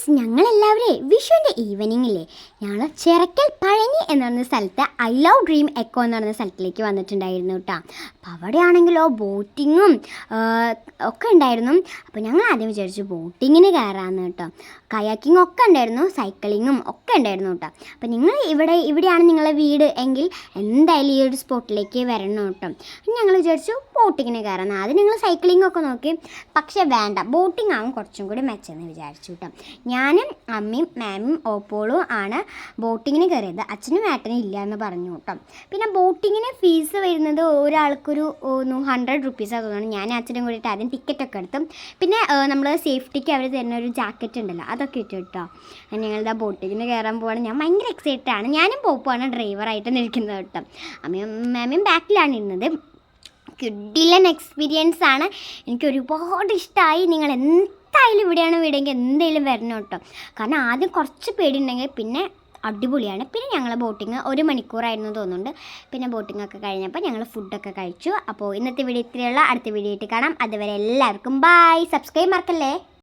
Guys, ഞങ്ങളെല്ലാവരേ വിഷുവിൻ്റെ ഈവനിങ്ങില്ലേ ഞങ്ങൾ ചിറക്കൽ പഴനി എന്ന് പറയുന്ന സ്ഥലത്ത് ഐ ലവ് ഡ്രീം എക്കോ എന്ന് പറയുന്ന സ്ഥലത്തിലേക്ക് വന്നിട്ടുണ്ടായിരുന്നു കേട്ടോ. അപ്പോൾ അവിടെയാണെങ്കിലോ ബോട്ടിങ്ങും ഒക്കെ ഉണ്ടായിരുന്നു. അപ്പോൾ ഞങ്ങൾ ആദ്യം വിചാരിച്ചു ബോട്ടിങ്ങിന് കയറാമെന്ന് കേട്ടോ. കയാക്കിങ് ഒക്കെ ഉണ്ടായിരുന്നു, സൈക്ലിങ്ങും ഒക്കെ ഉണ്ടായിരുന്നു കേട്ടോ. അപ്പോൾ നിങ്ങൾ ഇവിടെയാണ് നിങ്ങളെ വീട് എങ്കിൽ എന്തായാലും ഈ ഒരു സ്പോട്ടിലേക്ക് വരണം കേട്ടോ. ഞങ്ങൾ വിചാരിച്ചു ബോട്ടിങ്ങിന് കയറാമെന്ന്. ആദ്യം ഞങ്ങൾ സൈക്ലിംഗ് ഒക്കെ നോക്കി, പക്ഷേ വേണ്ട, ബോട്ടിംഗ് ആകും കുറച്ചും കൂടി മെച്ചെന്ന് വിചാരിച്ചു കേട്ടോ. ഞാനും അമ്മയും മാമും ഓപ്പോളും ആണ് ബോട്ടിങ്ങിന് കയറിയത്. അച്ഛനും ഏട്ടനും ഇല്ല എന്ന് പറഞ്ഞു കേട്ടോ. പിന്നെ ബോട്ടിങ്ങിന് ഫീസ് വരുന്നത് ഒരാൾക്കൊരു 100 റുപ്പീസാണ് തോന്നുന്നു. ഞാൻ അച്ഛനും കൂടിയിട്ട് ആദ്യം ടിക്കറ്റൊക്കെ എടുത്തു. പിന്നെ നമ്മൾ സേഫ്റ്റിക്ക് അവർ തരുന്ന ഒരു ജാക്കറ്റ് ഉണ്ടല്ലോ, അതൊക്കെ ഇട്ടു കേട്ടോ. ഞങ്ങളിതാ ബോട്ടിങ്ങിന് കയറാൻ പോവാണ്. ഞാൻ ഭയങ്കര എക്സൈറ്റഡ് ആണ്. ഞാനും പോപ്പുമാണ് ഡ്രൈവറായിട്ട് നിൽക്കുന്നത് കേട്ടോ. അമ്മയും മാമും ബാക്കിലാണ് ഇരുന്നത്. കിഡിലൻ എക്സ്പീരിയൻസ് ആണ്. എനിക്ക് ഒരുപാട് ഇഷ്ടമായി. നിങ്ങൾ എന്തായാലും ഇവിടെയാണ് വീടെങ്കിൽ എന്തായാലും വരണം കേട്ടോ. കാരണം ആദ്യം കുറച്ച് പേടിയുണ്ടെങ്കിൽ പിന്നെ അടിപൊളിയാണ്. പിന്നെ ഞങ്ങൾ ബോട്ടിങ് 1 മണിക്കൂറായിരുന്നു തോന്നുന്നുണ്ട്. പിന്നെ ബോട്ടിങ്ങൊക്കെ കഴിഞ്ഞപ്പോൾ ഞങ്ങൾ ഫുഡൊക്കെ കഴിച്ചു. അപ്പോൾ ഇന്നത്തെ വീഡിയോ ഇത്രയുള്ള, അടുത്ത വീഡിയോ ആയിട്ട് കാണാം. അതുവരെ എല്ലാവർക്കും ബൈ. സബ്സ്ക്രൈബ് മറക്കല്ലേ.